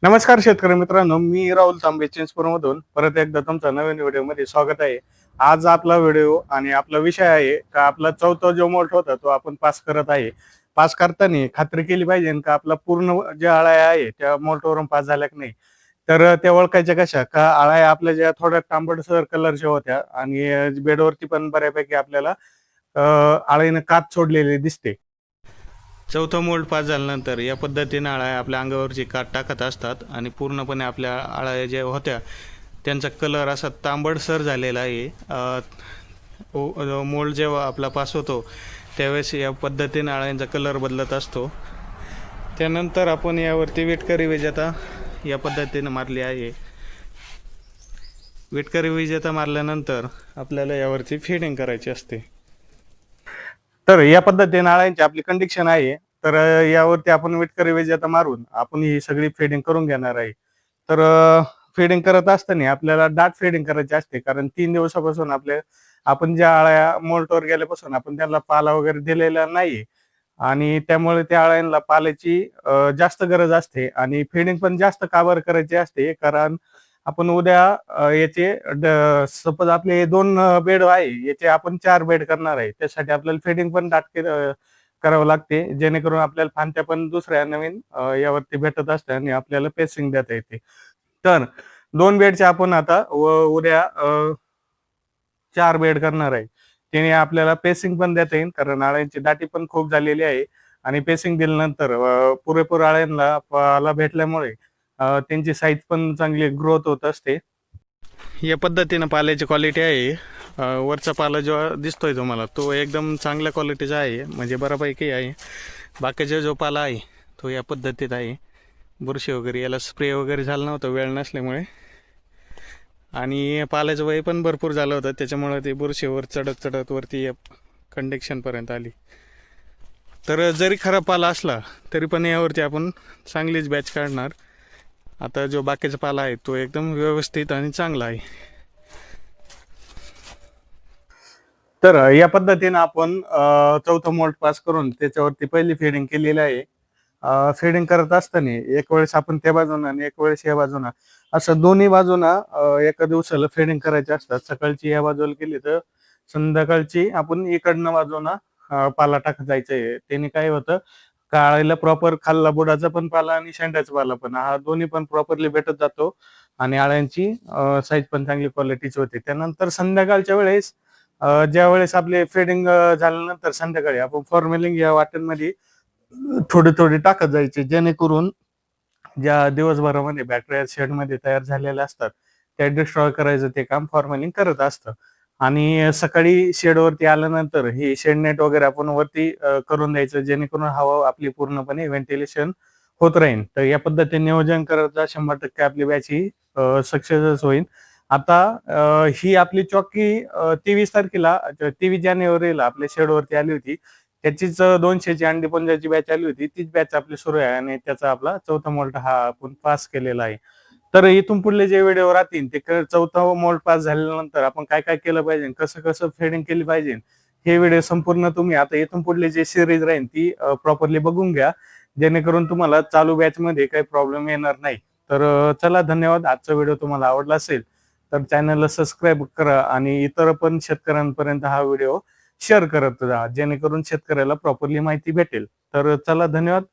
नमस्कार शेतकरी मित्रांनो, मी राहुल तांबे चिंचपूरमधून परत एकदा तुमचं नवीन व्हिडिओमध्ये स्वागत आहे. आज आपला व्हिडिओ आणि आपला विषय आहे का आपला चौथा जो मोल्ट होता तो आपण पास करत आहे. पास करताना खात्री केली पाहिजे का आपला पूर्ण ज्या अळ्या आहे त्या मोल्टवरून पास झाल्या की नाही. तर त्या ओळखायच्या कशा का अळ्या आपल्या ज्या थोड्या तांबडसर कलरच्या होत्या आणि बेडवरती पण बऱ्यापैकी आपल्याला अळीनं कात सोडलेली दिसते. चौथा मोल्ड पास झाल्यानंतर या पद्धतीने अळ्या आपल्या अंगावरची कात टाकत असतात आणि पूर्णपणे आपल्या अळ्या ज्या होत्या त्यांचा कलर असा तांबडसर झालेला आहे. मोल्ड जेव्हा आपला पास होतो त्यावेळेस या पद्धतीने अळ्यांचा कलर बदलत असतो. त्यानंतर आपण यावरती विटकरी विजेता या पद्धतीने मारली आहे. विटकरी विजेता मारल्यानंतर आपल्याला यावरती फिडिंग करायची असते. तर या पद्धतीने अळ्यांची आपली कंडिशन आहे. तर यावरती आपण विटकरी विजेता मारून आपण ही सगळी फेडिंग करून घेणार आहे. तर फेडिंग करत असताना आपल्याला डाट फेडिंग करायची असते, कारण 3 दिवसापासून आपण ज्या अळ्या मोल्टवर गेल्यापासून आपण त्यांना पाला वगैरे दिलेला नाही आणि त्यामुळे त्या अळ्यांना पाल्याची जास्त गरज असते आणि फेडिंग पण जास्त काबर करायची असते. कारण आपण उद्या याचे सपोज आपले 2 बेड आहे, याचे आपण 4 बेड करणार आहे. त्यासाठी आपल्याला फेडिंग पण करावं लागते, जेणेकरून आपल्याला फांत्या पण दुसऱ्या नवीन यावरती भेटत असतात आणि आपल्याला पेसिंग देता येते. तर 2 बेडचे आपण आता उद्या 4 बेड करणार आहे. त्याने आपल्याला पेसिंग पण देता येईल, कारण अळ्यांची दाटी पण खूप झालेली आहे आणि पेसिंग दिल्यानंतर पुरेपूर अळ्यांना पाला भेटल्यामुळे त्यांची साईज पण चांगली ग्रोथ होत असते. या पद्धतीनं पाल्याची क्वालिटी आहे. वरचा पाला जो दिसतोय तुम्हाला तो एकदम चांगल्या क्वालिटीचा आहे, म्हणजे बऱ्यापैकी आहे. बाकीचा जो पाला आहे तो या पद्धतीत आहे. बुरशी वगैरे याला स्प्रे वगैरे झालं नव्हतं वेळ नसल्यामुळे, आणि पाल्याचं वय पण भरपूर झालं होतं, त्याच्यामुळे ते बुरशीवर चढत चढत वरती कंडिक्शनपर्यंत आली. तर जरी खराब पाला असला तरी पण यावरती आपण चांगलीच बॅच काढणार. आता जो बाकीचा पाला आहे तो एकदम व्यवस्थित आणि चांगला आहे. तर या पद्धतीने आपण चौथा मोल्ट पास करून त्याच्यावरती पहिली फेडिंग केलेली आहे. फेडिंग करत असताना एक वेळेस आपण त्या बाजून आणि एक वेळेस या बाजून असं दोन्ही बाजूना एका दिवसाला फेडिंग करायचे असतात. सकाळची या बाजूला केली तर संध्याकाळची आपण इकडनं बाजूना पाला टाकत जायचंय. त्याने काय होतं, काळायला प्रॉपर खाल्ला बुडाचा पण पाला आणि शेंड्याचा पाला पण हा दोन्ही पण प्रॉपरली भेटत जातो आणि अळ्यांची साईज पण चांगली क्वालिटीची होते. त्यानंतर संध्याकाळच्या वेळेस ज्या वेळेस आपले फेडिंग झाल्यानंतर संध्याकाळी आपण फॉर्मेलिंग या वाटणमध्ये थोडी थोडी टाकत जायचे, जेणेकरून ज्या दिवसभरामध्ये बॅक्टेरिया शेडमध्ये तयार झालेल्या असतात त्या डिस्ट्रॉय करायचं ते काम फॉर्मेलिंग करत असतं. आणि सकाळी शेडवरती आल्यानंतर ही शेड नेट वगैरे आपण वरती करून द्यायचं, जेणेकरून हवा आपली पूर्णपणे व्हेंटिलेशन होत राहील. तर या पद्धतीने नियोजन करत 100% आपली बॅच ही सक्सेसच होईल. आता ही आपली चॉकी 23 तारखेला 23 जानेवारीला आपल्या शेडवरती आली होती. त्याचीच 200ची अंडी पुंजाची बॅच आली होती. तीच बॅच आपली सुरू आहे आणि त्याचा आपला चौथा मोल्ट हा आपण पास केलेला आहे. तर इथून पुढले जे व्हिडिओ राहतील ते चौथा मोल्ट पास झाल्यानंतर आपण काय काय केलं पाहिजे, कसं कसं फेडिंग केली पाहिजे, हे व्हिडिओ संपूर्ण तुम्ही आता इथून पुढले जे सिरीज राहील ती प्रॉपरली बघून घ्या, जेणेकरून तुम्हाला चालू बॅच मध्ये काही प्रॉब्लेम येणार नाही. तर चला, धन्यवाद. आजचा व्हिडिओ तुम्हाला आवडला असेल तर चॅनलला सबस्क्राईब करा आणि इतर पण शेतकऱ्यांपर्यंत हा व्हिडिओ शेअर करत जा, जेणेकरून शेतकऱ्याला प्रॉपरली माहिती भेटेल. तर चला, धन्यवाद.